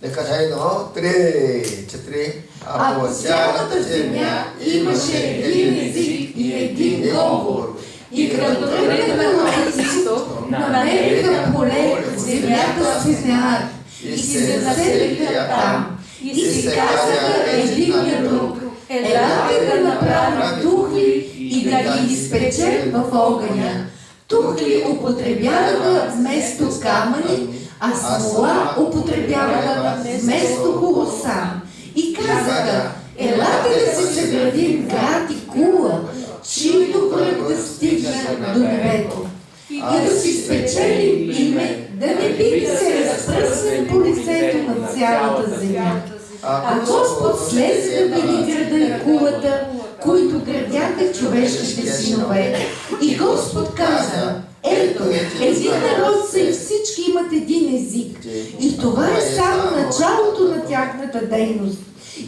Нека заедно 3-4. А по цялата земя имаше един език и един говор. И като тръгнаха на изток, намериха поле в земята Синеар и се заселиха там. И си казаха един на друг: елате да направим тухли и да ги изпечем в огъня. Тухли употребяваха вместо камъни, а смола употребяваха вместо хулосан. И казаха: елате да се съградим град и кула, чието връх да стигне до небето. И да си спечелим име, да не би да се разпръснем по лицето на цялата земя. А Господ слезе да види града и кулата, които градяха човешките синове. И Господ каза: ето, един народ са и всички имат един език. И това е само началото на тяхната дейност.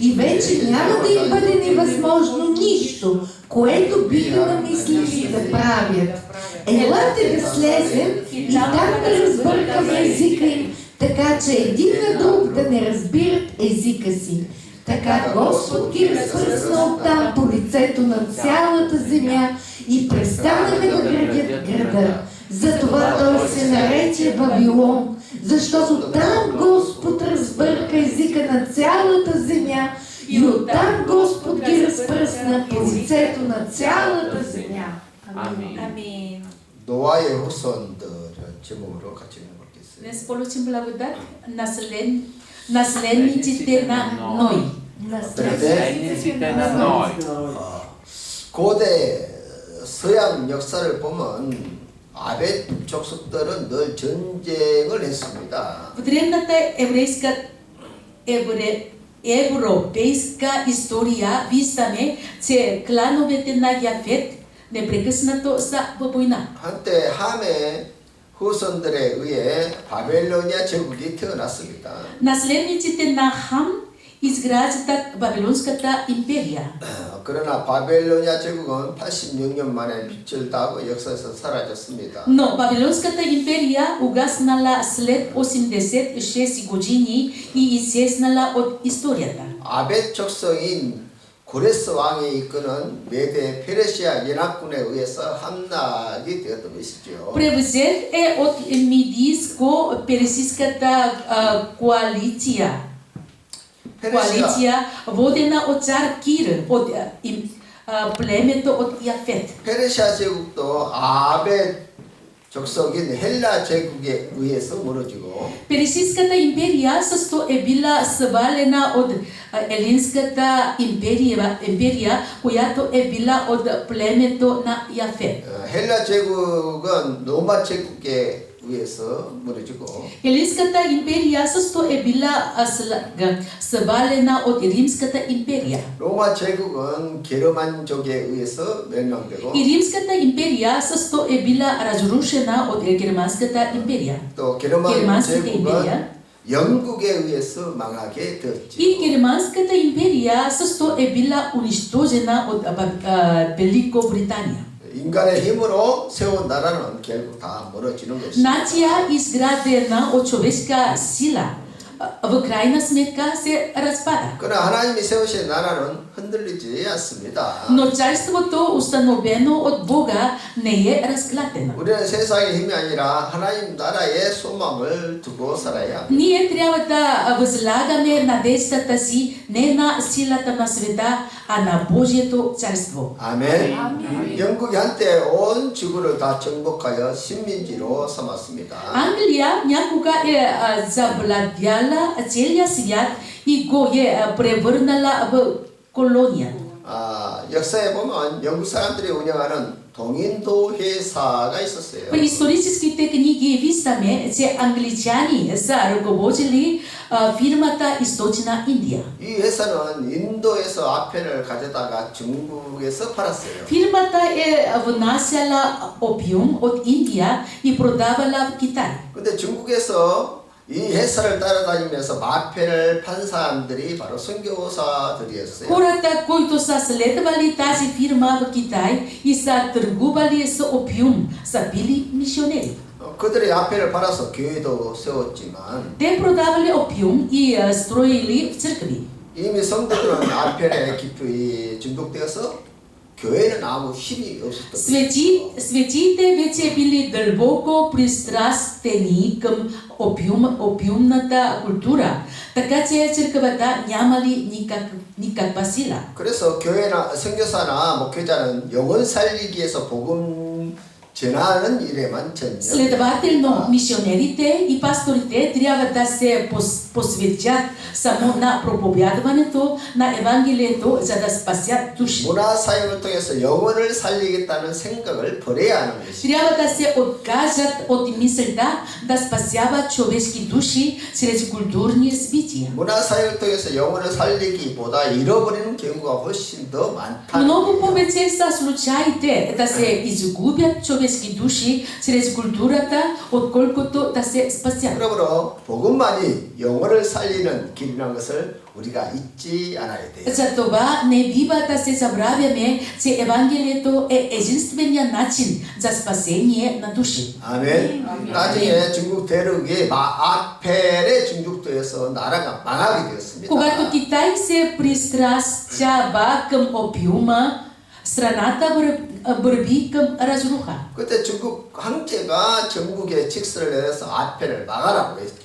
И вече няма да им бъде невъзможно нищо, което биха намислили да правят. Елате да слезем и там да разбъркаме езика им, така че един на друг да не разбират езика си. Така Господ ги разпръсна оттам по лицето на цялата земя и престанаха да градят града. Затова той се нарече Вавилон, защото там Господ разбърка езика на цялата земя и оттам Господ ги разпръсна по лицето на цялата земя. Амин. 노아의 후손들 제목으로 같이 읽어보겠습니다. Днес получим благодат наследниците на Ной. Наследниците на Ной. 고대 서양 역사를 보면 아벳 족속들은 늘 전쟁을 했습니다. В древната европейска история виждаме, че клановете на Яфет непрекъснато са във война. 한때 함의 후손들에 의해 바벨로니아 제국이 태어났습니다. Наследниците на Хам изграждат Вавилонската империя. 그러나 바벨로니아 제국은 86년 만에 빛을 다하고 역사에서 사라졌습니다. Но Вавилонската империя угаснала след 86 години и изчезнала от историята. 아벳 족속인 고레스 왕이 이끄는 메데 페르시아 연합군에 의해서 함락이 되었던 것이죠. Превзет е от Мидийско-персийската коалиция, водена от цар Кир, от племето от Яфет. 페르시아 제국도 아벳 족속인 헬라 제국에 의해서 무너지고 Персийската империя също е била свалена от Елинската империя, която е била от племето на Яфет. 헬라 제국은 로마 제국에 의해서 무너지고 Елинската империя също е била свалена от Римската империя. 로마 제국은 게르만족에 의해서 멸망되고 И Римската империя също е била разрушена от Германската империя. 또 게르만 제국은 영국에 의해서 망하게 되었지. И Германската империя също е била унищожена от Великобритания. 인간의 힘으로 세운 나라는 결국 다 무너지는 것이다. Нация изградена от човешка сила в крайна сметка се разпада. 그러나 하나님이 세우신 나라는 흔들리지 않습니다. Но царството, установено от Бога, не е разклатено. 우리는 세상의 힘이 아니라 하나님 나라의 소망을 두고 살아야 합니다. Ние трябва да възлагаме надеждата си не на силата на света, а на Божието царство. 아멘. 영국이 한때 온 지구를 다 정복하여 식민지로 삼았습니다. Англия някога е завладяла целия свят и го е превърнала в колония. 역사에 보면 영국 사람들이 운영하는 동인도 회사가 있었어요. В историческите книги виждаме, че англичани са ръководили фирмата Източна Индия. 이 회사는 인도에서 아펜을 가져다가 중국에서 팔았어요. Фирмата е внасяла опиум от Индия и продавала в Китай. 근데 중국에서 이 회사를 따라다니면서 마펜을 판 사람들이 바로 선교사들이었어요. Хората, които са следвали тази фирма в Китай и са търгували с опиум, са били мисионери. 그들의 야패를 받아서 교회도 세웠지만 Те продавали опиум и строили церкви. 이미 성도들은 야패에 깊이 중독되어서 교회는 아무 힘이 없었던 Светите вече били дълбоко пристрастени към опиумната култура, така че църквата нямали никаква сила. 그래서 교회나 선교사나 목회자는 영혼 살리기 위해서 복음 전하는 일에만 전념. Следователно, мисионерите и пасторите трябва да се посветят само на проповядването на Евангелието, за да спасят души. 문화 사역을 통해서 영혼을 살리겠다는 생각을 버려야 하는 것이죠. Трябва да се откажат от мисълта да спасяват човешки души чрез културни събития. 문화 사역을 통해서 영혼을 살리기보다 잃어버리는 경우가 훨씬 더 많다. Много повече са случаите да се изгубят човешки души чрез културата, отколкото да се спасят. 그러므로 복음만이 영혼을 살리는 길이라는 것을 우리가 잊지 않아야 돼요. Затова не бива да се забравяме, че Евангелието е единствения начин за спасение на души. 아멘. 나중에 중국 대륙이 아펠에 중독되어서 나라가 망하게 되었습니다. Когато Китай се пристрастява към опиума, страната върви към разруха. 그때 중국 황제가 전국에 직서를 내려서 아펠을 막아라고 했죠.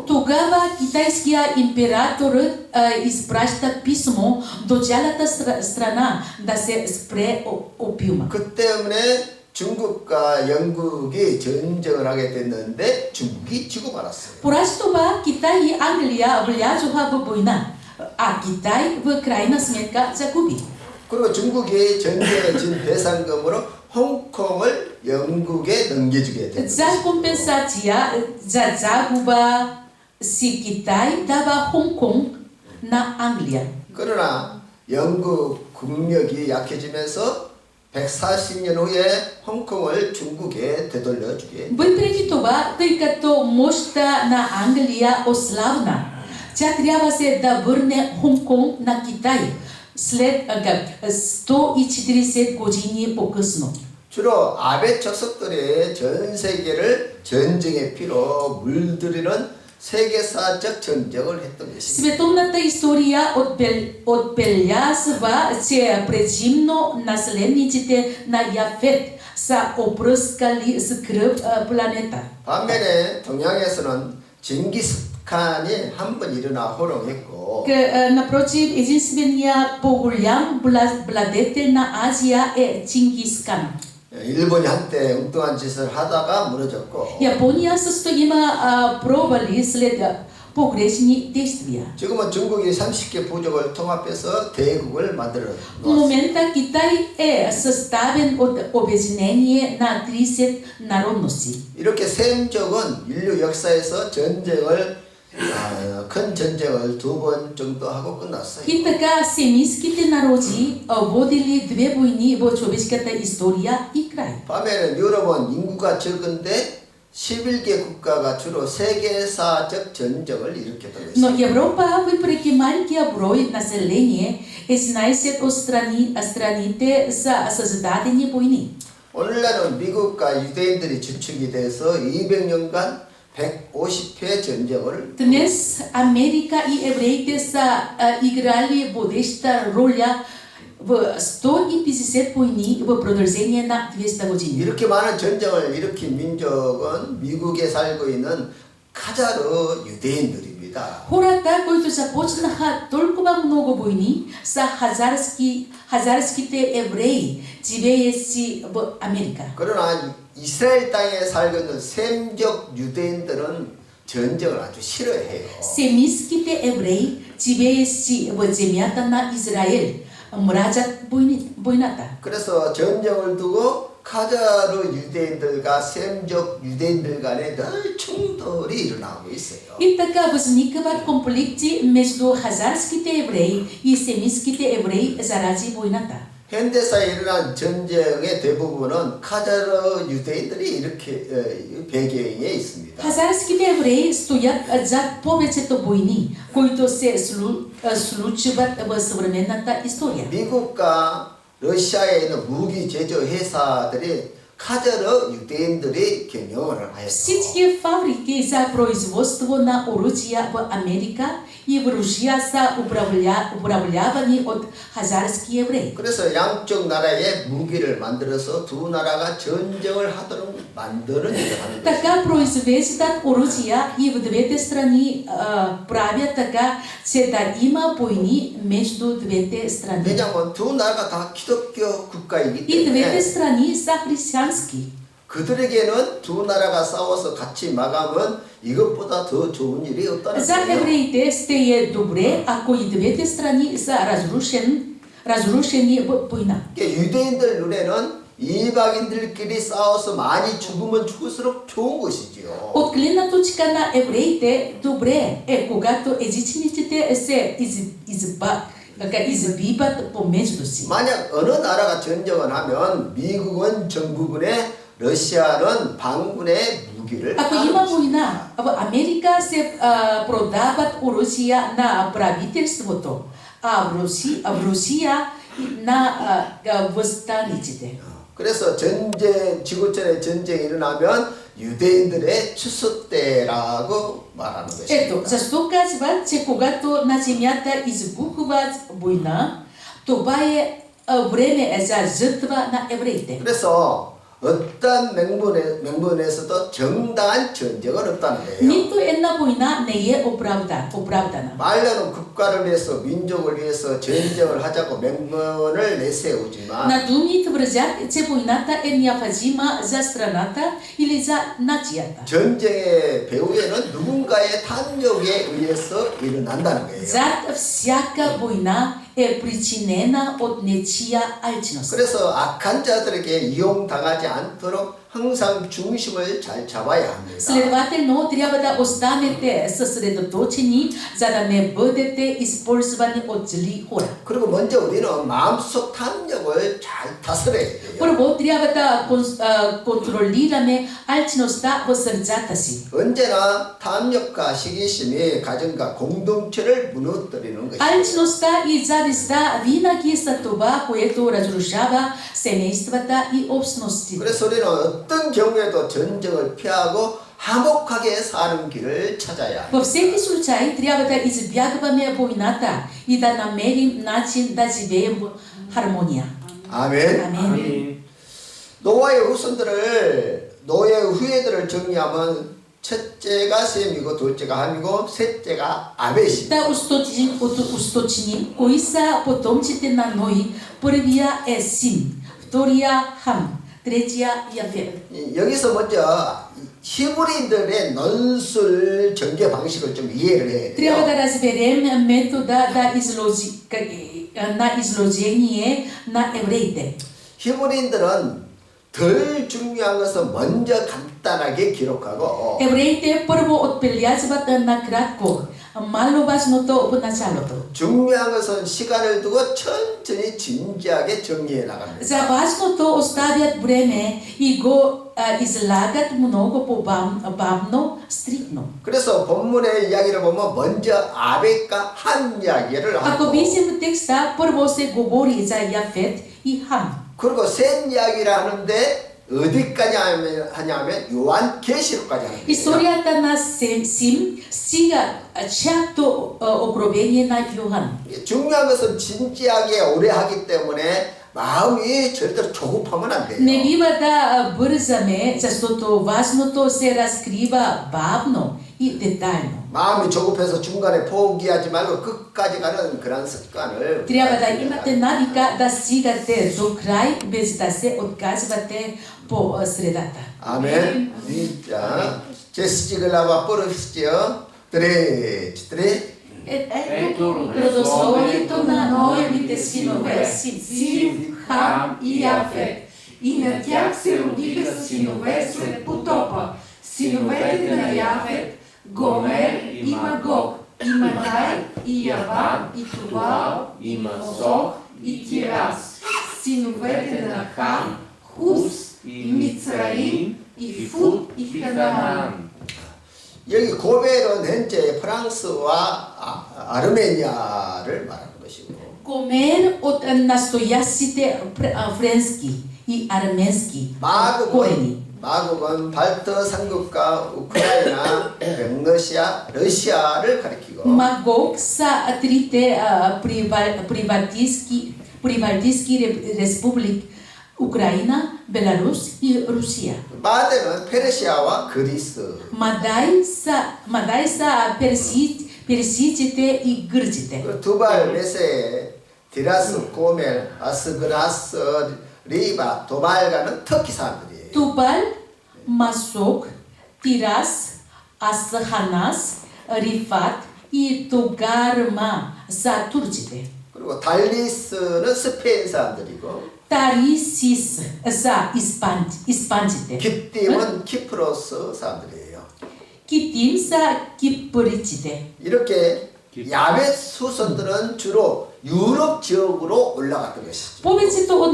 Тогава китайския император изпраща писмо до цялата страна да се спре опиума. 그 때문에 중국과 영국이 전쟁을 하게 됐는데 중국이 지고 말았어요. Поради това Китай и Англия влязоха в война, а Китай в крайна сметка загуби. 그리고 중국이 전쟁에 진 배상금으로 홍콩을 영국에 넘겨주게 됐어요. За компенсация за загуба си Китай дава Хонконг на Англия. 그러나 영국 국력이 약해지면서 140년 후에 홍콩을 중국에 되돌려주게. Въпреки това, тъй като мощта на Англия ослабна, тя трябва се да върне Хонконг на Китай след 140 години по-късно. 주로 아베 척석들이 전 세계를 전쟁의 피로 물들이는 세계사적 전쟁을 했던 것입니다. Световната история отбелязва, че предимно наследниците на Яфет са опръскали с кръв планета. 반면에 동양에서는 징기스칸이 한 번 일어나 호롱했고 Напротив, единствения по-голям владетел на Азия е Чингис-кан. 일본이 한때 엉뚱한 짓을 하다가 무너졌고 Япония също има провали след погрешни действия. 지금은 중국이 30개 부족을 통합해서 대국을 만들어 В момента Китай е съставен от обединение на 30 народности. 이렇게 셈족은 인류 역사에서 큰 전쟁을 2번 정도 하고 끝났어요. И така семитските народи водили две войни в човешката история и край. 반면에 유럽은 인구가 적은데 11개 국가가 주로 세계사적 전쟁을 일으켰던 Но 것입니다. Европа, въпреки малкия брой население, 11 от страните са създадени войни. 오늘날은 미국과 유대인들이 주축이 돼서 200년간 150회 전쟁을 Днес Америка и евреите са играли водеща роля в 150 войни в продължение на 200 години. 이렇게 많은 전쟁을 일으킨 민족은 미국에 살고 있는 카자르 유대인들입니다. Хората, които започнаха толкова много войни, са хазарските евреи, живеещи в Америка. 그러나 이스라엘 땅에 살고 있는 셈족 유대인들은 전쟁을 아주 싫어해요. Семитските евреи, живеещи в земята на Израел, мразят войната. 그래서 전쟁을 두고 카자르 유대인들과 셈족 유대인들 간에 늘 충돌이 일어나고 있어요. И така възникват конфликти между хазарските евреи и семитските евреи заради войната. 현대사에 일어난 전쟁의 대부분은 카자르 유대인들이 이렇게 배경에 있습니다. Хазарските евреи стоят зад повечето войни, които се случват в съвременната история. 미국과 러시아에 있는 무기 제조 회사들이 카자르 유대인들이 경영을 하였어. Всички фабрики за производство на оръжия в Америка и в Русия са управлявани от хазарски евреи. 그래서 양쪽 나라에 무기를 만들어서 두 나라가 전쟁을 하도록 만드는 일을 하는 것이죠. Така произвеждат оръжия и в двете страни правят така, че да има войни между двете страни. 왜냐하면 두 나라가 다 기독교 국가이기 И двете 때문에 страни са християнски. 그들에게는 두 나라가 싸워서 같이 마감은 이것보다 더 좋은 일이 없다는 За 거예요. евреите ще е добре, ако и двете страни са разрушени в война. 유대인들 눈에는 이방인들끼리 싸워서 많이 죽으면 죽을수록 좋은 것이지요. От гледна точка на евреите, добре е, когато езичниците се избиват помежду си. 만약 어느 나라가 전쟁을 하면 미국은 정부군에 러시아는 반군의 무기를 Ако има война, в Америка се продават оръжия на правителството, а в Русия на въстаниците. 그래서 지구촌에 전쟁이 일어나면 유대인들의 추수 때라고 말하는 것입니다. Ето, защо казват, че когато на земята избухва война, това е време за жертва на евреите. 그래서 어떤 명분에서도 정당한 전쟁은 없다는 거예요. Нито една война не е оправдана. 말로는 국가를 위해서 민족을 위해서 전쟁을 하자고 명분을 내세우지만 На думи твърдят, че войната е необходима за страната или за нацията. 전쟁의 배후에는 누군가의 탐욕에 의해서 일어난다는 거예요. Зад всяка война е причинена от нечия алчност. 그래서 악한 자들에게 이용당하지 않도록 항상 중심을 잘 잡아야 합니다. Следователно, трябва да останете съсредоточени, за да не бъдете използвани от зли хора. 그리고 먼저 우리는 마음속 탐욕을 잘 다스려야 돼요. Първо, трябва да контролираме алчността в сърцата си. 언제나 탐욕과 시기심이 가정과 공동체를 무너뜨리는 것이에요. Алчността и завистта винаги са това, което разрушава семействата и общностите. 그래서 우리는 어떤 경우에도 전쟁을 피하고 화목하게 사는 길을 찾아야 합니다. Във всеки случай трябва да избягваме войната и да намерим начин да живеем в хармония. 아멘. Амин. 노예의 후예들을 정리하면 첫째가 셈이고 둘째가 함이고 셋째가 아벳입니다. Да усточним кои са потомците на Ной. Първия е Сим, втория Хам, третия Яфет. 여기서 먼저 히브리인들의 논술 전개 방식을 좀 이해를 해야 Трябва 돼요. да разберем метода на изложение на евреите. 히브리인들은 덜 중요한 것은 먼저 간단하게 기록하고 Евреите първо отбелязват накратко malo важното в началото. 중요한 것은 시간을 두고 천천히 진지하게 정리해 나갑니다. За важното оставят време и го излагат много по-бавно, стриктно. 그래서 본문의 이야기를 보면 먼저 아벳과 한 이야기를 Ако 하고 видим текста, първо се говори за Яфет и Хам. 그리고 셋 이야기를 하는데 어디까지 하냐면 요한 계시록까지 하는 거예요. Историята на Сим стига чак до Откровение на Йохан. 중요한 것은 진지하게 오래 하기 때문에 마음이 절대로 조급하면 안 돼요. Не бива да бързаме, защото важното се разкрива бавно и детайлно. 마음이 조급해서 중간에 포기하지 말고 끝까지 가는 그런 습관을 Трябва да имате навика да стигате до край, без да се отказвате по средата. 아멘. 자, 제스 찍으려고 뿌렸죠. 드레. Ето родословието на Ноевите синове Сим, Хам и Яфет. И на тях се родиха синове след потопа. Синовете на Яфет, Гомер и Магог, и Мадай, и Яван, и Тувал, и Масох, и Тирас. Синовете на Хам, Хус, и Мицраим, и Фуд, и Ханаан. 여기 고벨은 현재 프랑스와 아르메니아를 말하는 것이고 Гомер от настоящите френски и армянский 마국은 корени. 발트 삼국과 우크라이나, 러시아, 러시아를 가리키고 Магог са трите прибалтийски республик Украина, Беларус и Русия. 마대는 페르시아와 그리스. Мадай са персидите и гърците. 두발, 메세, 디라스, 고멜, 아스그나스, 리바, 도발가는 터키 사람들이에요. Тубал, Масок, Тирас, Асханас, Рифат и Тогарма са турците. 그리고 달리스는 스페인 사람들이고 Тарисис са испанците. 깃딤은 키프로스 사람들이에요. Китим са киприците. 이렇게 야벳 후손들은 주로 유럽 지역으로 올라갔던 것이죠. Повечето от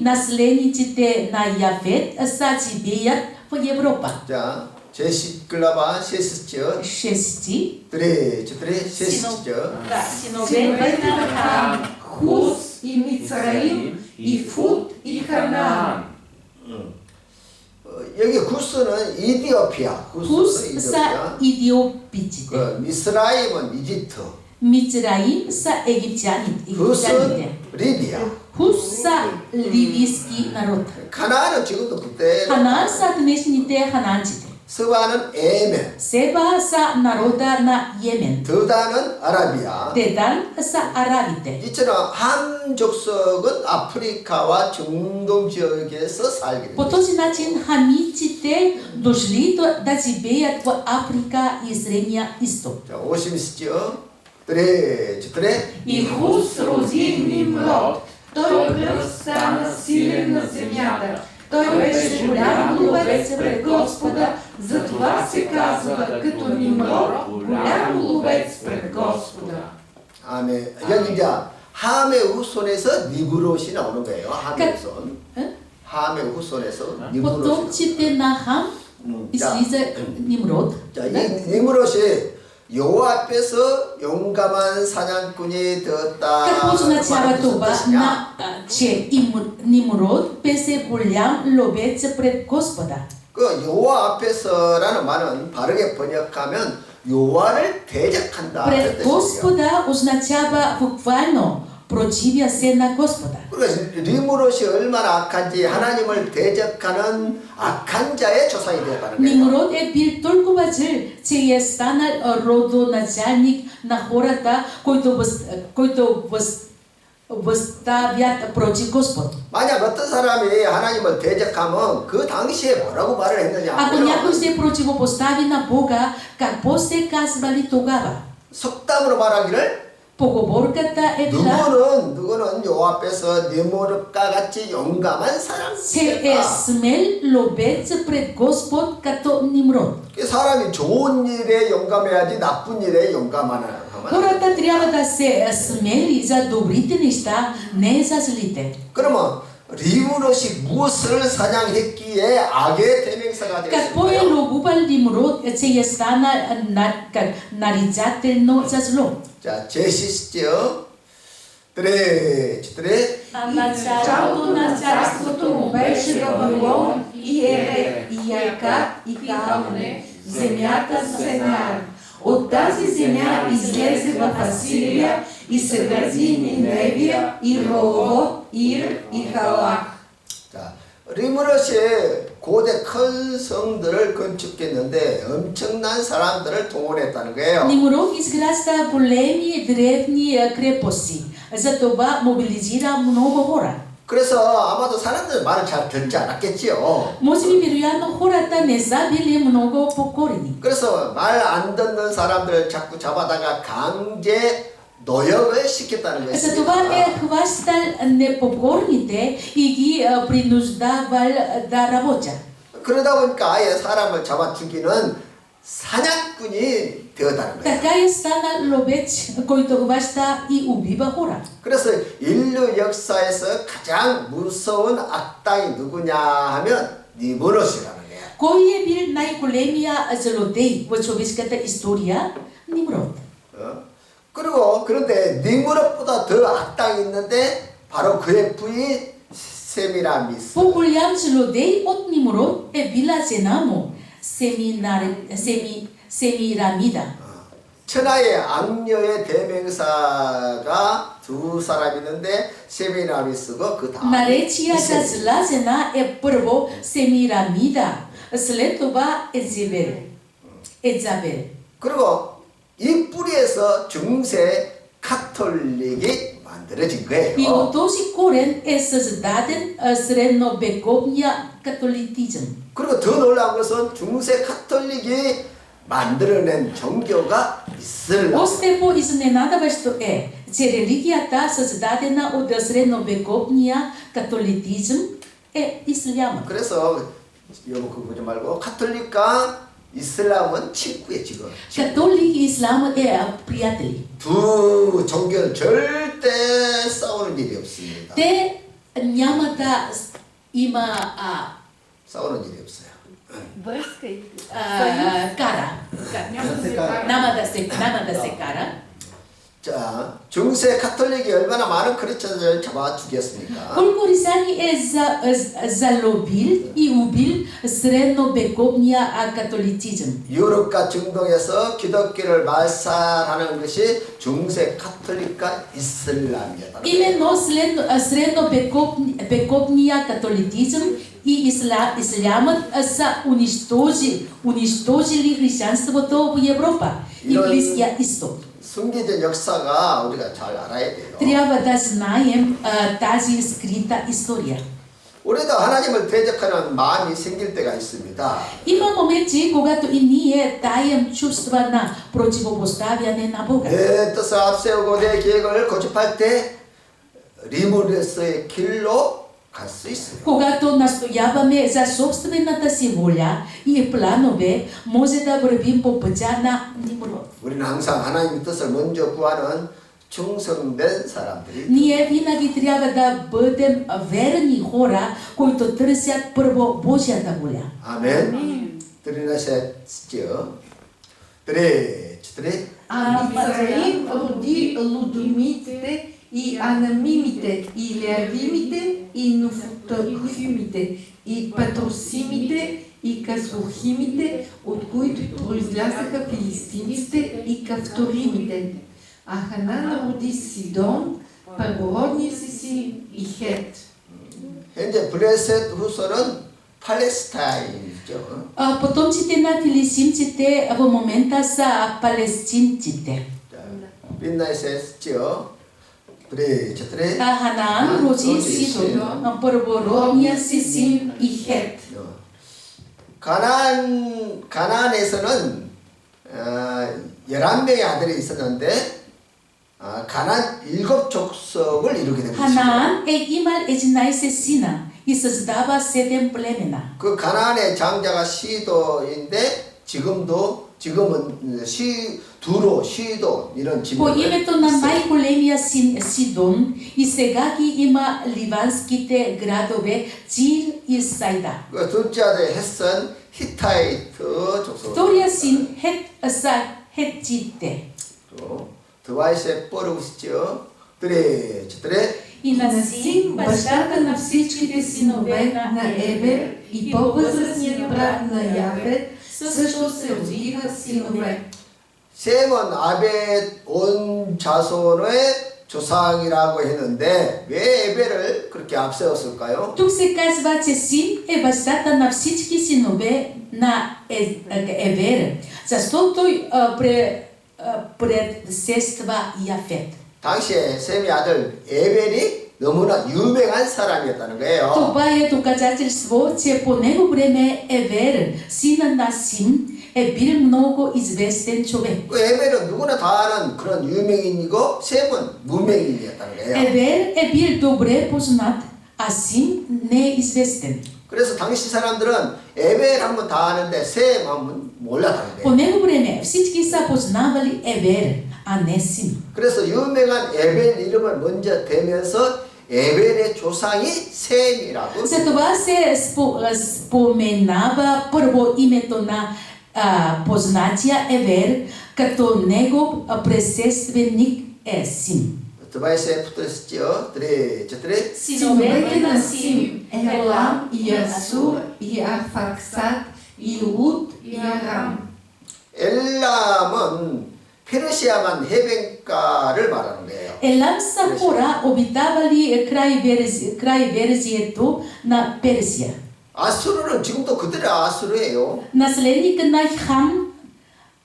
населениците на Яфет са живеят в Европа. 자, 제시글라바 셰스츠 Шести 드레 셰스츠 Синове на Хам, Хус и Мицраим, и Фут и Ханаан. 여기 구스는 이디오피아. 구스는 Хус са идиопиците. 그 미스라임은 이집트. Мицраим са египтяните. 구스는 리비아. Хус са ливийски народ. 가나안은 지금도 그때. Ханаан са днешните ханаанците. 스바는 에멘. Себа са народа на Йемен. 드다는 아라비아. Дедан са арабите. 이처럼 한 족속은 아프리카와 중동 지역에서 살게 По 됩니다. този начин хамиците дошли да живеят в Африка и Средния изток. 자, 50시죠. 드레. И Хус роди Нимрод. Той стана силен на земята. Той беше голям ловец пред Господа, затова се казва като Нимрод, голям ловец пред Господа. 아멘. 여기 이제 함의 후손에서 니브롯이 나오는 거예요. 함의 후손. 함의 후손에서 니브롯이. Потомците на Хам излиза Нимрод. 자, 이 니브롯이 여호와 앞에서 용감한 사냥꾼이 되었다. Какво означава това, че Нимрод беше голям ловец пред Господа? 그 여호와 앞에서라는 말은 바르게 번역하면 여호와를 대적한다. Пред Господа означава буквално противя се на Господа. 그러니까 니므롯이 얼마나 악한지 하나님을 대적하는 악한 자의 조상이 되었다는 거예요. Нимрод е бил толкова зъл, че е станал родоначалник на хората, които възставят против Господ. 만약 어떤 사람이 하나님을 대적하면 그 당시에 뭐라고 말을 했느냐? Ако някой се противопостави на Бога, какво се казвали тогава? 속담으로 말하기를 Поговорката е била, 누구는 여호와 앞에서 니므롯과 같이 용감한 사람. че е смел ловец пред Господ като Нимрод. 사람이 좋은 일에 용감해야지 나쁜 일에 용감하나. Хората трябва да се смели за добрите неща, не за злите. 그러면 니므롯이 무엇을 사냥했기에 악의 대명사가 Какво е 되었을까요? ловувал Нимрод, че е станал нарицателно за зло? 자, 제시스죠. 드레. Началото на царството му беше Вавилон и Ерек, и Якат, и Калне, земята Сенар. От тази земя излезе в Асирия и се гради Ниневия, и Рохот, Ир, и Халах. 자, 니므롯이 고대 큰 성들을 건축했는데 엄청난 사람들을 동원했다는 거예요. Нимрод изгражда големи древни крепости. Затова мобилизира много хора. 그래서 아마도 사람들 말을 잘 듣지 않았겠지요. Може би вероятно хората не са били много покорени. 그래서 말 안 듣는 사람들 자꾸 잡아다가 강제 노역을 시켰다는 Затова 것입니다. е хващал непокорните и ги принуждавал да работят. 그러다 보니까 아예 사람을 잡아 죽이는 사냥꾼이 되었다는 거예요. Така е станал ловец, който хваща и убива хора. 그래서 인류 역사에서 가장 무서운 악당이 누구냐 하면 니므롯이라는 거예요. Кой е бил най-големия злодей в човешката история? Нимрод. 그런데 니므롯보다 더 악당이 있는데 바로 그의 부인 세미라미스. По-голям злодей от Нимрод е била жена му, Семирамида. 천하의 악녀의 대명사가 두 사람 있는데 세미라미스고 그 다음 Наречията зла жена е първо Семирамида, след това Езабел. 그리고 이 뿌리에서 중세 카톨릭이 만들어진 거예요. И от този корен е създаден средновековния католицизъм. 그리고 더 놀라운 것은 중세 카톨릭이 만들어낸 종교가 이슬람. Още по-изненадващо е, че религията, създадена от средновековния католицизъм, е исляма. 그래서 여러분 그거 보지 말고 카톨릭과 이슬람은 친구예요 지금. Католик и ислам е приятели. 두 종교는 절대 싸우는 일이 없습니다. Те няма да има 싸우는 일이 없어요. Връзка и кара. Няма да се кара. 자, 중세 카톨릭이 얼마나 많은 크리스천을 잡아 죽였습니까? Колко рисани е залобил и убил средновековния католицизъм. 유럽과 중동에서 기독교를 말살하는 것이 중세 카톨릭과 이슬람이었다. Именно средновековния католицизъм и ислямът са унищожили християнството в Европа и Близкия изток. 숨겨진 역사가 우리가 잘 알아야 돼요. Трябва да знаем тази скрита история. 우리도 하나님을 대적하는 마음이 생길 때가 있습니다. Има моменти, когато и ние таем чувства на противопоставяне на Бога. 내 뜻을 앞세우고 내 계획을 고집할 때 리무레스의 길로 갈 수 있어요. Когато настояваме за собствената си воля и планове, може да вървим по пътя на Нимрод. 우리는 항상 하나님의 뜻을 먼저 구하는 충성된 사람들이. Ние винаги трябва да бъдем верни хора, които търсят първо Божията воля. 아멘. 들으셨죠? 그래. Исраил роди лудомитите и анамимите, и леавимите, и нофтохимите, и патросимите, и каслохимите, от които произлязаха филистимците и кавторимите. А Ханан роди Сидон, първородния си син и Хет. 현재 블레셋 후손은 팔레스타인이죠. Потомците на филистимците в момента са палестинците. 빛나셨죠? 그래. Ханаан роди Сидон, първородния си син и Хет. 가나안에서는 11명의 아들이 있었는데 가나안 7족속을 이루게 된 것입니다. Ханаан е имал 11 сина и създава 7 племена. 그 가나안의 장자가 시도인데 지금은 두로 시도 이런 По 지명을 името на най-големия син Сидон и сега ги има ливанските градове Тир и Сайда. 그 둘째 아들 햇선 히타이트 족속. Втория син Хет са хетите. 또 드와이세 뻐르우시죠. 그래. И на Син, бащата на всичките синове на Ебер и по-възрастният брат на Яфет, също се родиха синове. 셈은 아벳 온 자손의 조상이라고 했는데 왜 에벨을 그렇게 앞세웠을까요? Тук се казва, че Син е бащата на всички синове на Ебер, защото той предшества Яфет. 당시에 셈의 아들 에벨이 너무나 유명한 사람이었다는 거예요. Това е доказателство, че по него време Ебер, сина на Син, е бил много известен човек. 그 에벨은 누구나 다 아는 그런 유명인이고 셈은 무명인이었다는 거예요. Ебер е бил добре познат, а Син не е известен. 그래서 당시 사람들은 에벨 하면 다 아는데 셈 하면 몰랐다는 По 거예요. него време всички са познавали Ебер, а не Син. 그래서 유명한 에벨 이름을 먼저 대면서 에벨의 조상이 셈이라고. Затова се споменава първо името на познатия Ебер, като негов предшественик е Син. 드바이스에 붙어있죠. 드레, 드레. Синовете на Сим, Елам и Асур и Арфаксад и Луд и Арам. 엘람은 페르시아만 해변가를 말하는 거예요. Елам са хора, обитавали край верзието на Персия. 아수르는 지금도 그들의 아수르예요. Наследник на Хам,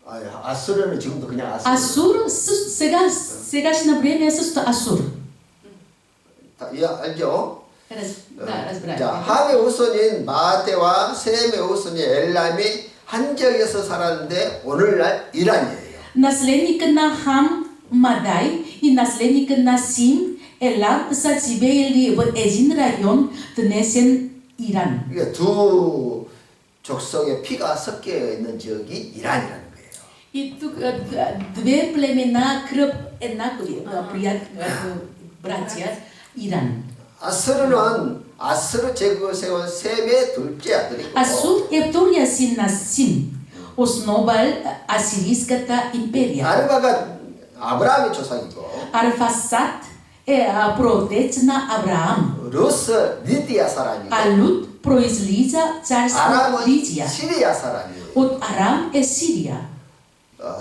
아수르는 지금도 그냥 아수르. Асур, сегашно време е също Асур. 알죠? Да, разбрах. 자, 함의 후손인 마테와 셈의 후손인 엘람이 한 지역에서 살았는데 오늘날 이란이에요. Наследник на Хам, Мадай и наследник на Сим, Елам са живеели в един район, днесен Иран. 이게 두 족속의 피가 섞여 있는 지역이 이란이라는 거예요. И тук две племена кръв еднакви, братя Иран. 아수르는 아수르 제국을 세운 셈의 둘째 아들이고 Асур е втория син на Сим, основал Асирийската империя. 아르바가 아브라함의 조상이고 Арфасад е праотец на Авраам, 루스 리디아 사람이고 а Луд произлиза царство 아람은 Лидия. 시리아 사람이에요. От Арам е Сирия.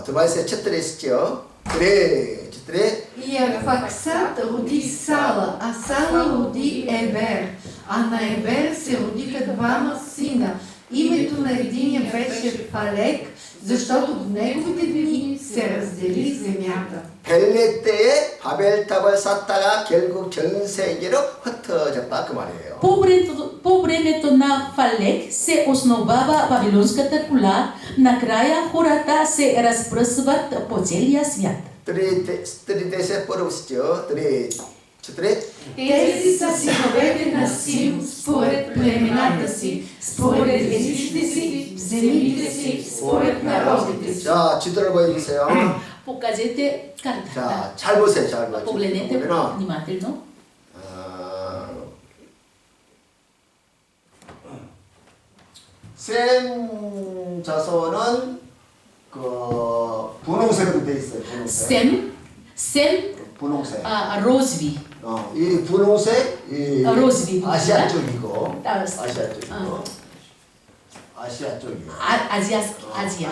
드바이스에 첫들에 있죠. 그래, 첫들에 И Арфаксад роди Сала, а Сала роди Ебер, а на Ебер се родиха двама сина. Името на единия беше Фалек, защото в неговите дни се раздели земята. 벨레 때에 바벨탑을 쌓다가 결국 전 세계로 흩어졌다 그 말이에요. По времето на Фалек се основава Вавилонската кола, накрая хората се разпръсват по целия свят. 드리데세 뻘었죠. 첫들에 Тези са синовете на Сим според племената си, според езиците си, земите си, според народите си. 자, 지도를 보여주세요. Покажете картата. 자, 잘 보세요, 잘 보세요. Погледнете 보면은, внимателно. 셈 자손은 그 분홍색으로 돼 있어요. 분홍색. Сем 분홍색. розови. 이 분홍색 이 로즈비. 아시아 쪽이고 아, 아시아 쪽이고 아시아 쪽이요. Азия.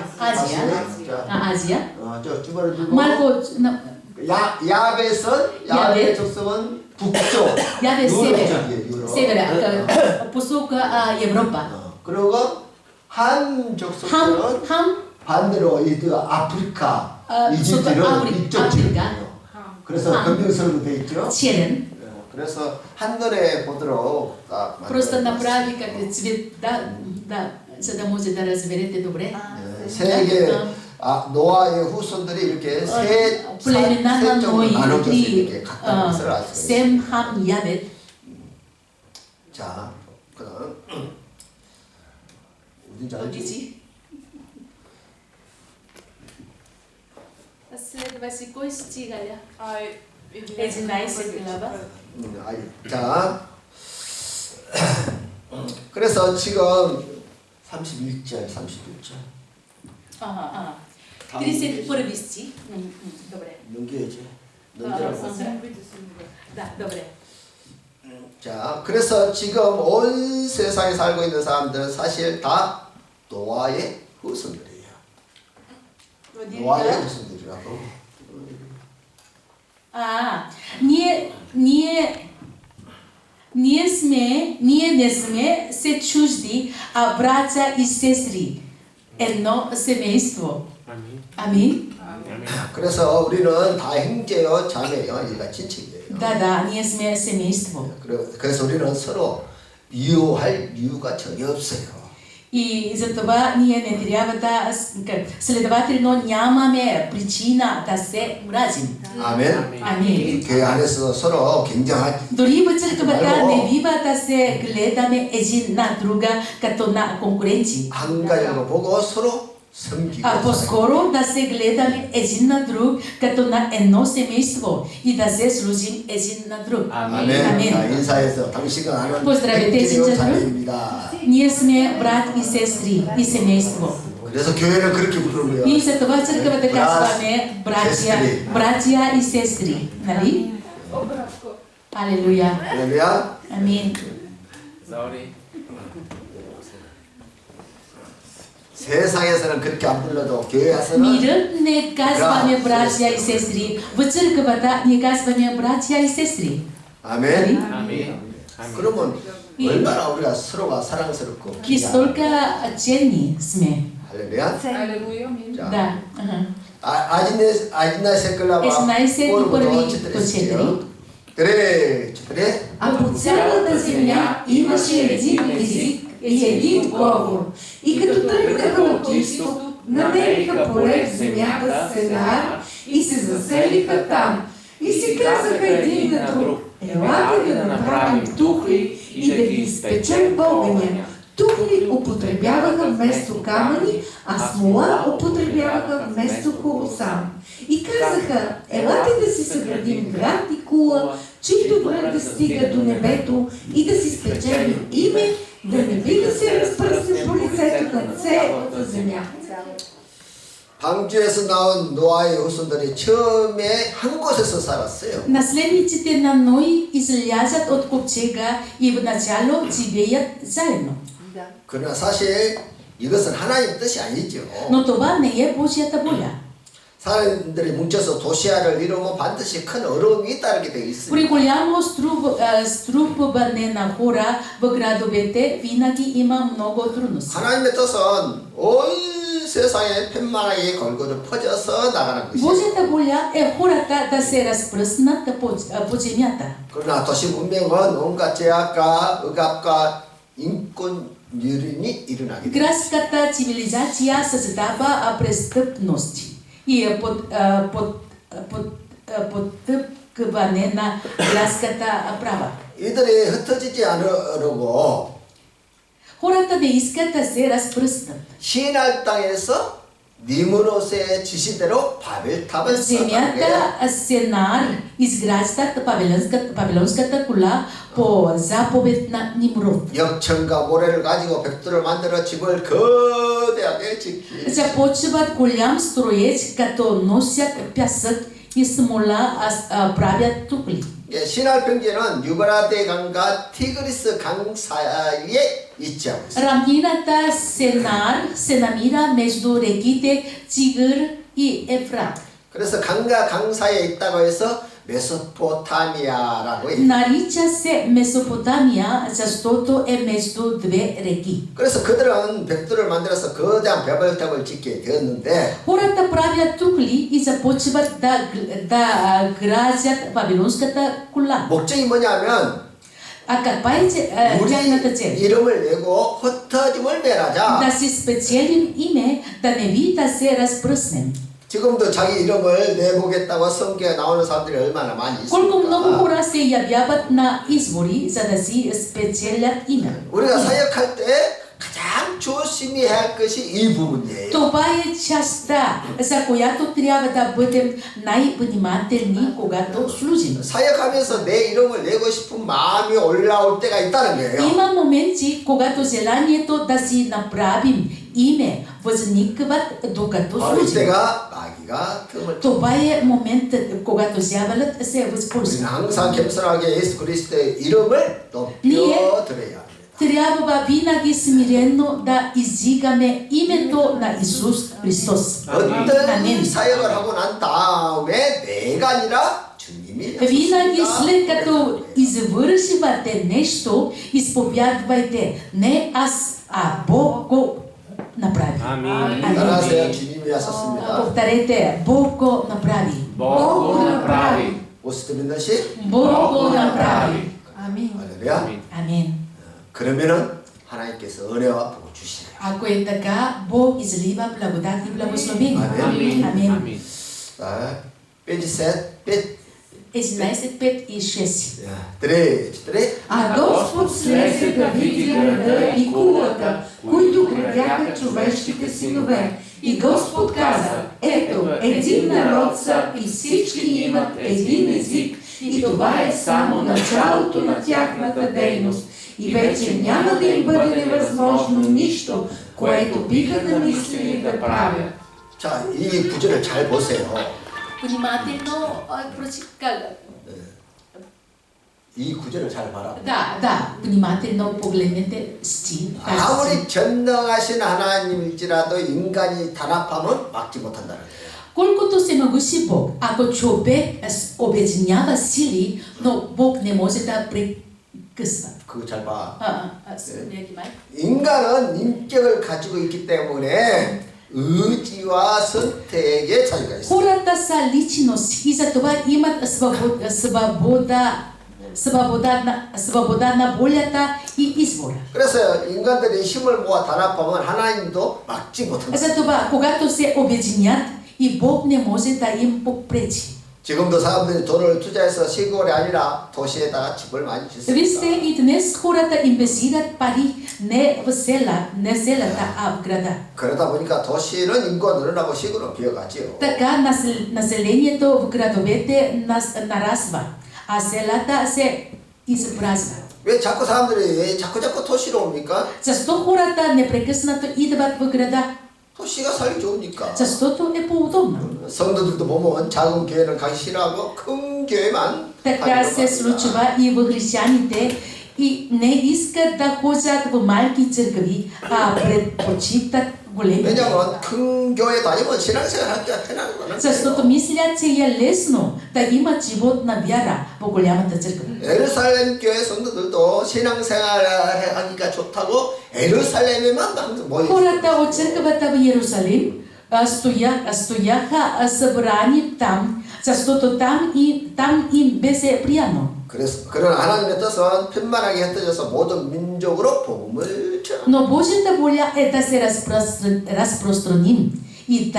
Азия. 저 주발을 들고 Малко на 야벳은 야벳 족속은 북쪽 Яве 유럽 север. 쪽이에요. 유럽. Севера, посока Европа. 그리고 한 족속은 Хам 반대로 이 아프리카 이집트는 아프리카. 이쪽 지역이에요. 그래서 검정색으로 돼 있죠. черен. 그래서 한눈에 보도록 딱 Просто 만들어놨습니다. направи как цвет, да, за да може да разберете добре. 세계 노아의 후손들이 이렇게 세 племена на 쪽으로 Ной, 나눠져서 три, 이렇게 갔다는 것을 알 수가 있어요. Сем, Хам, Явет. 자, 그다음 어딘지 알지? Одици. Следва си кой стигаля? 11 глава. 자, 그래서 지금 31절, 32절. 31 стих. Добре. 넘겨야지. 넘기라고. Да, добре. 자, 그래서 지금 온 세상에 살고 있는 사람들은 사실 다 노아의 후손들이에요. 노아의 후손들이라고. Ние не сме се чужди, а братя и сестри. Едно семейство. Амин. 그래서 우리는 다 형제요, 자매요, 얘가 친척이에요. Да, ние сме семейство. 그래서 우리는 서로 미워할 이유가 전혀 없어요. И за това ние не трябва да, следователно нямаме причина да се мразим. 아멘. Амин. 교회 안에서 서로 경쟁하지. Дори в църквата не бива да се гледаме един на друга като на конкуренции. 한 가지로 보고 서로 섬기고. А по-скоро да се гледаме един на друг като на едно семейство и да се служим един на друг. 아멘. 자, 아멘. 인사해서 당신과 나는 Поздравете 형제요, 진짜로. 자매입니다. Ние сме брат и сестри и семейство. 그래서 교회는 그렇게 부르고요. И за това църквата казваме братя и сестри. Нали? 할렐루야. 할렐루야. 아멘. Sorry. 세상에서는 그렇게 안 불러도 교회 와서는 Мирът не казваме братя и сестри. В църквата ние казваме братя и сестри. 아멘. Amen. 그러면 얼마나 우리가 서로가 사랑스럽고 И столько ценни сме. 할렐루야. Алелуя, амин. 자, Да. Ага. 아진네 세클라와 16:1-4. 그래. А по цялата земя имаше един език и един говор. И като тръгнаха от изток, намериха поле в земята Сенар и се заселиха там. И си казаха един на друг: елате да направим тухли и да ги изпечем в огъня. Тухли употребяваха вместо камъни, а смола употребяваха вместо хоросам. И казаха: елате да си съградим град и кула, чийто връх да стига до небето и да си спечелим име, да не би да се разпръсне по лицето на цялата земя. 방주에서 나온 노아의 후손들이 처음에 한 곳에서 살았어요. Наследниците на Ной излязат от ковчега и в начало живеят заедно. 그러나 사실 이것은 하나님 뜻이 아니죠. Но това не е Божията воля. 사람들이 뭉쳐서 도시화를 이루면 반드시 큰 어려움이 잇따르게 되어 있습니다. При голямо струпване на хора в градовете винаги има много трудности. 하나님의 뜻은 온 세상에 팻말하게 골고루 퍼져서 나가는 것이에요. Божията воля е хората да се разпръснат по земята. 그러나 도시 문명은 온갖 제약과 억압과 인권 유린이 일어나게 됩니다. Градската цивилизация създава престъпности и потъпкване на градската права. 이들이 흩어지지 않으려고 Хората не искат да се разпръснат. 시날 땅에서 니무롯의 지시대로 바벨탑을 В земята Сенар изграждат Вавилонската кола по заповед на Нимрод. 역청과 모래를 가지고 벽돌을 만들어 집을 거대하게 짓기. Започват голям строеж, като носят пясък и смола, правят тухли. 예, 신할 평지는 유브라데 강과 티그리스 강 사이에 있죠. Равнината Сенар се намира между реките Тигър и Ефрат. 그래서 강과 강 사이에 있다고 해서 메소포타미아라고 해요. Нарича се Месопотамия, защото е между две реки. 그래서 그들은 벽돌을 만들어서 거대한 바벨탑을 짓게 되었는데 Хората правят тухли и започват да градят Вавилонската кола. 목적이 뭐냐면 А каква е тяхната цел? 이름을 내고 흩어짐을 면하자. Да си спечелим име, да не би да се разпръснем. 지금도 자기 이름을 내보겠다고 성경에 나오는 사람들이 얼마나 많이 Колко много 있습니까? хора се явяват на избори, за да си спечелят име. 우리가 사역할 때 가장 조심히 해야 할 것이 이 부분이에요. Това е частта, за която трябва да бъдем най-внимателни, когато служим. 사역하면서 내 이름을 내고 싶은 마음이 올라올 때가 있다는 거예요. Има моменти, когато желанието да си направим име възникват докато 바로 служим. 이때가 마귀가 틈을 Това е моментът, когато дяволът се 우리는 възползва. 항상 겸손하게 예수 그리스도의 이름을 높여드려야 합니다. Трябва винаги смирено да издигаме името на Исус Христос. 어떤 Амин. 사역을 하고 난 다음에 내가 아니라 주님이 Винаги след 하셨습니다. като извършвате нещо, изповядвайте не аз, а Бог го направи. Amen. 따라하세요. 주님이 하셨습니다. Повторете, Бог го направи. Бог го направи. 모습 듣는 것이 Бог го направи. Амин. 할렐루야. Амин. Амин. 그러면은 하나님께서 은혜와 복을 주시네요. Ако е така, Бог излива благодат и благословение. Амин. Амин. Амин. 자, 빼지 셋, 빼. 11, 5 и 6. 드레. А Господ слезе да види града и кулата, които градяха човешките синове. И Господ каза: ето, един народ са и всички имат един език, и това е само началото на тяхната дейност. И вече няма да им бъде невъзможно нищо, което биха намислили да правят. 자, 이 구절을 잘 보세요. Внимателно прочитайте. 이 구절을 잘 봐라. Da, vнимателно погледнете стих. 아무리 전능하신 하나님일지라도 인간이 단합하면 막지 못한다는 거예요. Колкото се могущи Бог, ако човек обединява сили, но Бог не може да прекъсва. 그거 잘 봐. 네. 인간은 인격을 가지고 있기 때문에 의지와 선택의 차이가 있어요. Хората са личност и затова имат свобода на волята и избора. 그래서 인간들이 힘을 모아 단합하면 하나님도 막지 못합니다. Затова, когато се обединят, и Бог не може да им попречи. 지금도 사람들이 돈을 투자해서 시골이 아니라 도시에다가 집을 많이 Вижте, 짓습니다. и днес хората инвестират пари не в селата, а в града. 그러다 보니까 도시는 인구가 늘어나고 시골은 비어가지요. Така населението в градовете нарасва, а селата се изпразват. 왜 자꾸 사람들이 왜 자꾸 도시로 옵니까? Защо хората непрекъснато идват в града? 도시가 살기 좋으니까. Защото е по-удобно. 성도들도 보면 작은 교회는 가기 싫어하고 큰 교회만 Така 가기로 се 합니다. случва и в християните и не искат да ходят в малки църкви, а предпочитат големи. 왜냐면 큰 교회 다니면 신앙생활 하기가 편하거든요. Защото мислят, че е лесно да имат живот на вяра в голямата църква. 예루살렘 교회 성도들도 신앙생활 하기가 좋다고 예루살렘에만 항상 모여 있어요. Хората от църквата в Иерусалим стояха събрани там, защото там им беше приятно. 그래서 그러나 하나님의 뜻은 편만하게 흩어져서 모든 민족으로 복음을 전하는. Но Божията воля е да се разпространим и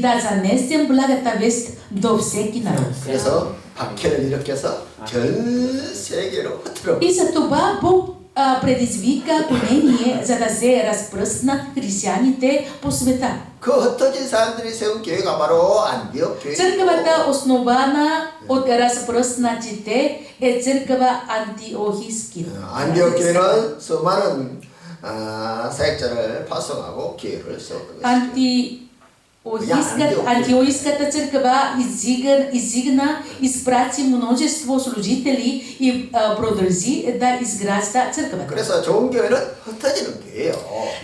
да занесем благата вест до всеки народ. 그래서 박해를 일으켜서 전 세계로 흩어져. И за това Бог предизвика гонение, за да се разпръснат християните по света. 그 흩어진 사람들이 세운 교회가 바로 안디옥 교회. Църквата, основана от разпръснатите, е църква антиохийски. 안디옥 교회는 수많은 사역자를 파송하고 교회를 세웠던 것이죠. Антиохийската църква изигна, изпрати множество служители и продължи да изгражда църквата. 그래서 좋은 교회는 흩어지는 교회예요.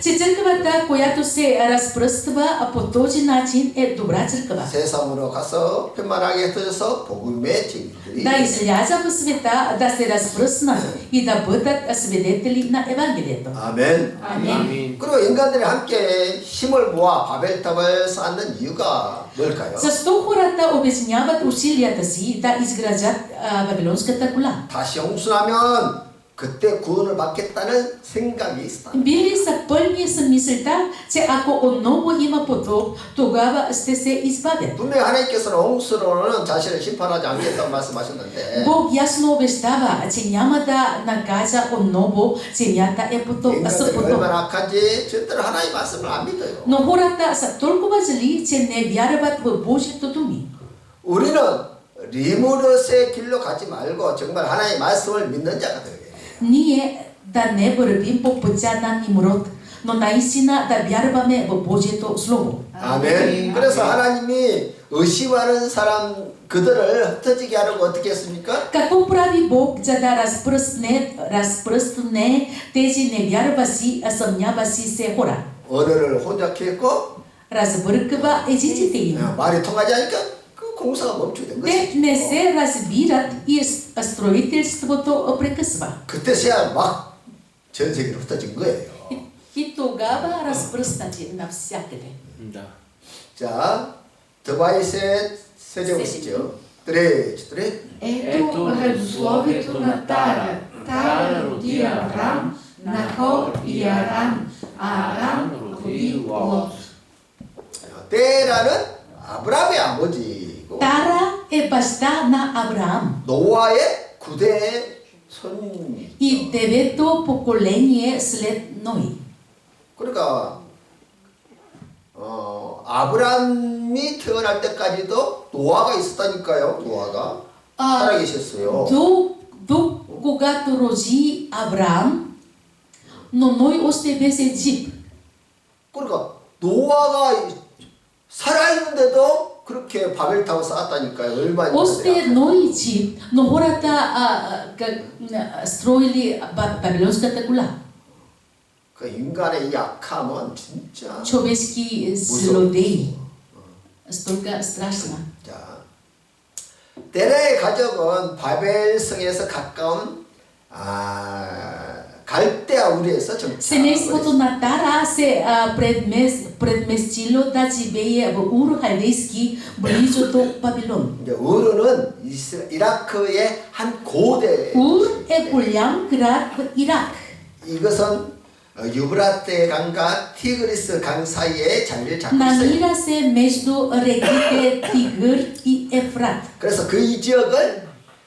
Че църквата, която се разпръства по този начин, е добра църква. 세상으로 가서 편만하게 흩어져서 복음의 증인들이. Да изляза в света, да се разпръснат и да бъдат свидетели на Евангелието. 아멘. Амин. 그리고 인간들이 함께 힘을 모아 바벨탑을 쌓는 이유가 뭘까요? Защо хората обединяват усилията си да изградят Вавилонската гола? 다시 홍수나면 그때 구원을 받겠다는 생각이 있다. Били са пълни с мисълта, че ако отново има потоп, тогава ще се избавят. 분명히 하나님께서는 홍수로는 자신을 심판하지 않겠다고 말씀하셨는데 Бог ясно обещава, че няма да накажа отново земята е потоп. 인간들이 얼마나 악한지 절대로 하나님 말씀을 안 믿어요. Но хората са толкова зли, че не вярват в Божието думи. 우리는 리무르스의 길로 가지 말고 정말 하나님의 말씀을 믿는 자가 되어야 돼요. Ние да не вървим по пътя на Нимрод, но наистина да вярваме в Божието Слово. 아멘. 그래서 하나님이 의심하는 사람 그들을 흩어지게 하려고 어떻게 했습니까? Какво прави Бог, за да разпръсне тези невярващи, съмняващи се хора? 언어를 혼잡케 했고 Разбърква езиците им. 말이 통하지 않으니까 그 공사가 멈추게 된 Те 것이죠. не се разбират и строителството прекъсва. 그때서야 막 전 세계로 흩어진 거예요. И тогава разпръснати навсякъде. Да. 자, 드바이셋 세제 보시죠. 뚜레. Ето родословието на Тара. Тара роди Аврам, Нахор и Арам, а Арам роди Лот. 테라는 아브라함의 아버지고 Тара е баща на Авраам 노아의 9대 손. и девето поколение след Ной. 그러니까 아브라함이 태어날 때까지도 노아가 있었다니까요. 노아가 살아계셨어요. До когато роди Авраам, но Ной още беше жив. 그러니까 노아가 살아있는데도 그렇게 바벨 타워 쌓았다니까요. 얼마나 Още ноици, но хората строили Вавилонската гола. 그 인간의 약함은 진짜 Човешки злодеи. Столько страшно. 자, 데라의 가족은 바벨성에서 가까운 갈대아 우리에서 Семейството на Тара се предместило да живее в Ур халдейски близо до Вавилон. 우르는 이라크의 한 고대. Ур е голям град в Ирак. 이것은 유브라테 강과 티그리스 강 사이에 자리를 잡고 있어요. Намира се между реките Тигър и Ефрат. 그래서 그 이 지역을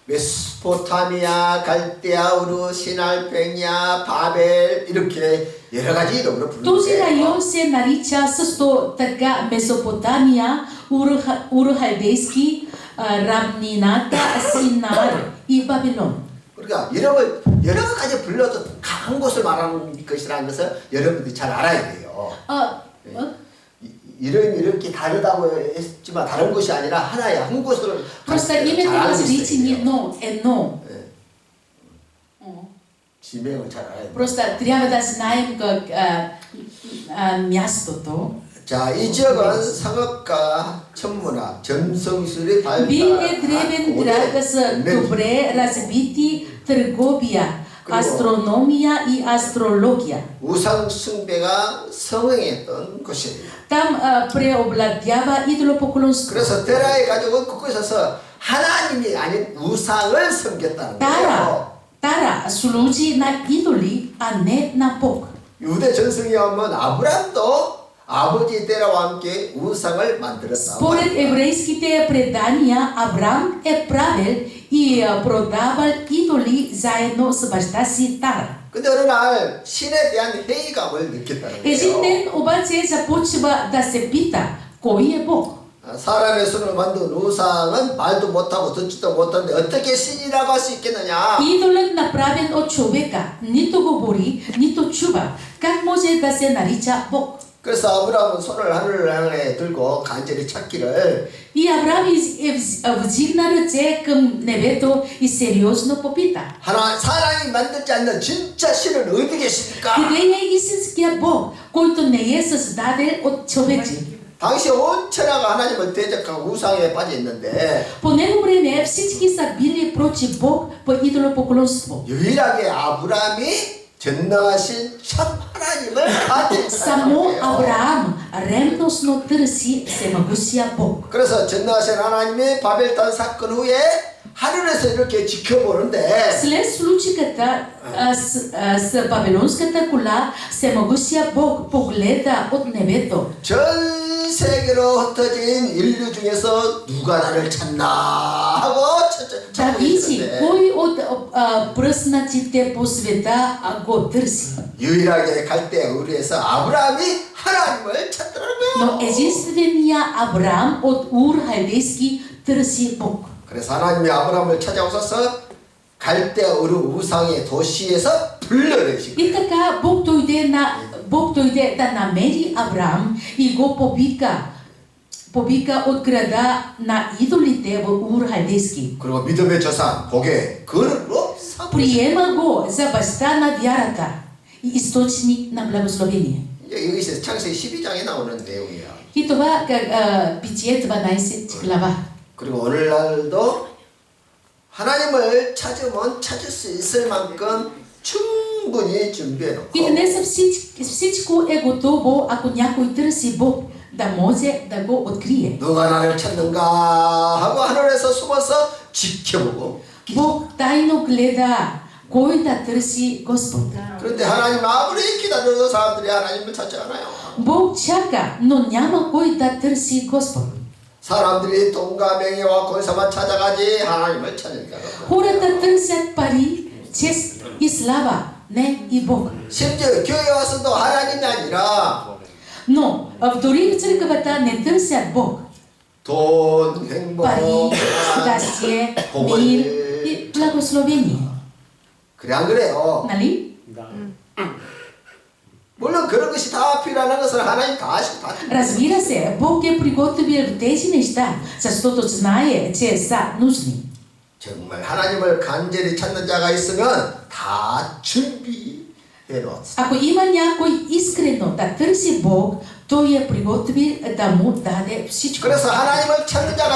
메소포타미아, 갈대아, 우르, 시날팽야, 바벨 이렇게 여러 가지 이름으로 Този 부르는데 район се нарича също така Месопотамия, Ур-халдейски, равнината Синар и Вавилон. 그러니까 이름을 여러 가지 불러도 한 곳을 말하는 것이라는 것을 여러분들이 잘 알아야 돼요. 이름이 이렇게 다르다고 했지만 다른 곳이 아니라 하나의 한 곳을 Просто 잘 името 알고 различие, 있어야 돼요. но едно. 지명을 잘 알아야 돼요. Просто трябва да знаем мястото. 자, 이 지역은 상업과 천문학, 점성술이 Бил е древен град с 고대 добре развити търговия, астрономия и астрология. 우상 숭배가 성행했던 곳이에요. Там преобладява идолопоклонство. 그래서 데라의 가족은 그곳에서 하나님이 아닌 우상을 섬겼다는 거예요. Тара служи на идоли, а не на Бог. 유대 전승에 하면 아브람도 아버지 데라와 함께 우상을 만들었다. Според еврейските предания, Авраам е правил и продавал идоли заедно с баща си Тара. 근데 어느 날 신에 대한 회의감을 느꼈다는 Един 거예요. ден обаче започва да се пита, кой е Бог? 사람의 손으로 만든 우상은 말도 못하고 듣지도 못하는데 어떻게 신이라고 할 수 있겠느냐? Идолът направен от човека, нито говори, нито чува. Как може да се нарича Бог? 그래서 아브라함은 손을 하늘을 향해 들고 간절히 찾기를 И Авраам вдигна ръце към небето и сериозно попита. 사람이 만들지 않는 진짜 신은 어디 계십니까? Къде е истинския Бог, който не е създаден от човеци? 당시 온 천하가 하나님을 대적하고 우상에 빠져 있는데 По него време всички са били против Бог по идолопоклонство. 유일하게 아브라함이 전능하신 참 하나님을 가진 Само 사람이에요. Авраам ревностно търси всемогущия Бог. 그래서 전능하신 하나님이 바벨탄 사건 후에 하늘에서 이렇게 지켜보는데 След случката с Вавилонската кола, всемогущия Бог погледа от небето. 전 세계로 흩어진 인류 중에서 누가 나를 찾나 하고 Да 찾고 види 계시는데 кой от пръснатите по света го търси. 유일하게 갈대 우리에서 아브라함이 하나님을 찾더라는 Но 거예요. единствения Авраам от Ур халдейски търси Бог. 그래서 하나님이 아브라함을 찾아오셔서 갈대 우르 우상의 도시에서 불러내시고 И така Бог дойде да намери Авраам и го побика от града на идолите в Ур халдейски. 그리고 믿음의 조상 복의 그릇으로 삼으시고 Приема го за баща на вярата и източник на благословение. 여기서 창세기 12장에 나오는 내용이야. И това Битие 12 глава. 그리고 오늘날도 하나님을 찾으면 찾을 수 있을 만큼 충분히 준비해놓고 И днес всичко е готово, ако някой търси Бог, да може да го открие. 누가 나를 찾는가 하고 하늘에서 숨어서 지켜보고 Бог тайно гледа кой да търси Господ. 그런데 하나님 아무리 기다려도 사람들이 하나님을 찾지 않아요. Бог чака, но няма кой да търси Господ. 사람들이 돈과 명예와 권세만 찾아가지 하나님을 찾으니까 Хората търсят пари, чест и слава, не и Бог. 심지어 교회 와서도 하나님이 아니라 Но дори в църквата не търсят Бог. 돈, 행복, Пари, щастие, мир и благословение. 그래 안 그래요? Нали? 물론 그런 것이 다 필요한 것은 하나님 다 하시고 다 Разбира се, Бог е приготвил тези неща, защото знае, че са нужни. 정말 하나님을 간절히 찾는 자가 있으면 다 준비해 놓았어. Ако има някой искрено да търси Бог, той е приготвил да му даде всичко. 그래서 하나님을 찾는 자가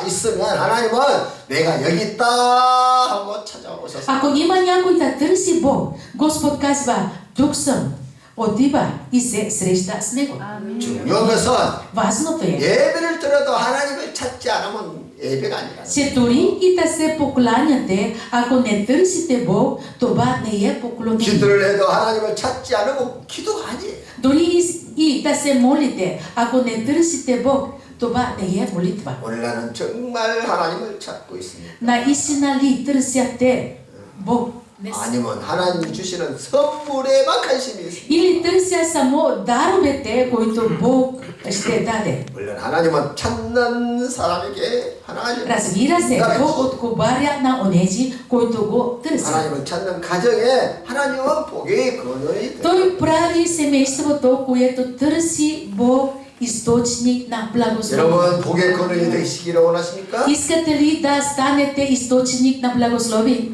있으면 하나님은 내가 여기 있다 하고 찾아오셔서 Ако има някой да търси Бог, Господ казва, тук съм, отива и се среща с него. 중요한 것은 Важното е, 예배를 드려도 하나님을 찾지 않으면 예배가 아니라 че дори и да се покланяте, ако не търсите Бог, това не е поклонение. 기도를 해도 하나님을 찾지 않으면 기도가 아니에요. Дори и да се молите, ако не търсите Бог, това не е молитва. 오늘 나는 정말 하나님을 찾고 있습니다. Наистина ли търсяте Бог? 아니면 하나님 주시는 선물에만 관심이 있습니다. Или търся само даровете, които Бог ще даде? 물론 하나님은 찾는 사람에게 하나님 Разбира се, Бог отговаря на онези, които го търсят. 하나님을 찾는 가정에 하나님은 복의 근원이 Той 되고 прави семейството, което търси Бог, източник на благословие. 여러분 복의 근원이 되시기를 원하십니까? Искате ли да станете източник на благословие?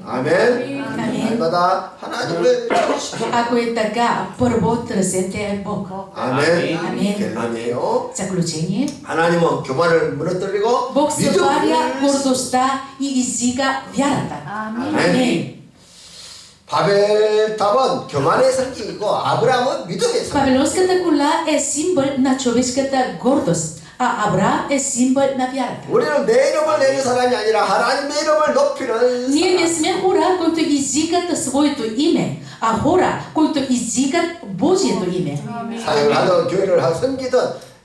아멘. 아멘. 날마다 하나님을 찾으십시오. Ако е така, първо търсете Бог. 아멘. 아멘. 결론이에요. Заключение. 하나님은 교만을 무너뜨리고 Бог събаря 믿음을 гордостта и издига вярата. Амин. 바벨탑은 교만의 상징이고 아브라함은 믿음의 상징. Вавилонската кола е символ на човешката гордост, а Авраам е символ на вярата. 우리는 내 이름을 내는 사람이 아니라 하나님의 이름을 높이는 Ние не 사람. сме хора, които изигат своето име, а хора, които изигат Божието име. 사역을 하든 교회를 하든 섬기든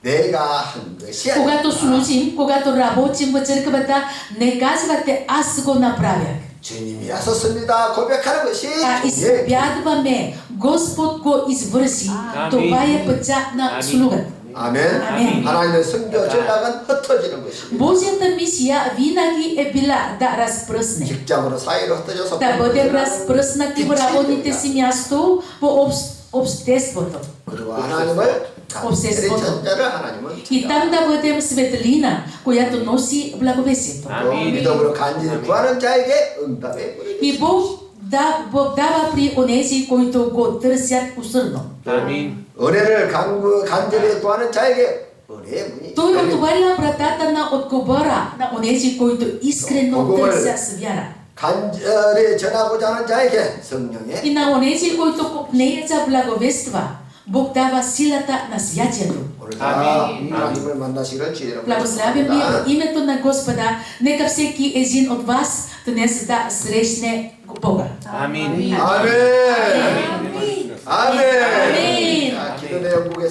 내가 한 것이 아니라 Когато служим, когато работим в църквата, не казвате аз го направях. 주님이 하셨습니다 고백하는 것이 А 주님의 изповядваме, Господ го извърши. Това е пътя на слугата. 아멘. 아멘. 하나님의 선교 전략은 흩어지는 것입니다. Божията мисия винаги е била да разпръсне. 직장으로 사회로 흩어져서 Да бъдем разпръснати в работните си място, по обществото. 그리고 하나님을 없애서 자를 하나님은 И там да бъдем светлина, която носи благовестието. 또 믿음으로 간절히 구하는 자에게 응답해 И Бог дава при онези, които го търсят усърдно. 아멘. 은혜를 간절히 구하는 자에게 은혜의 문이 Той 열립니다. отваря вратата на отговора на онези, които искрено търсят с вяра. 간절히 전하고자 하는 자에게 성령의 И на онези, които копнеят за благовества, Бог дава силата на святието. 오늘 다 하나님을 만나시기를 주의로 Благославям ви в името на Господа. Нека всеки един от вас днес да срещне Бога. 아멘. 아멘. 아멘. 아멘. 자, 기도 내용 보겠습니다.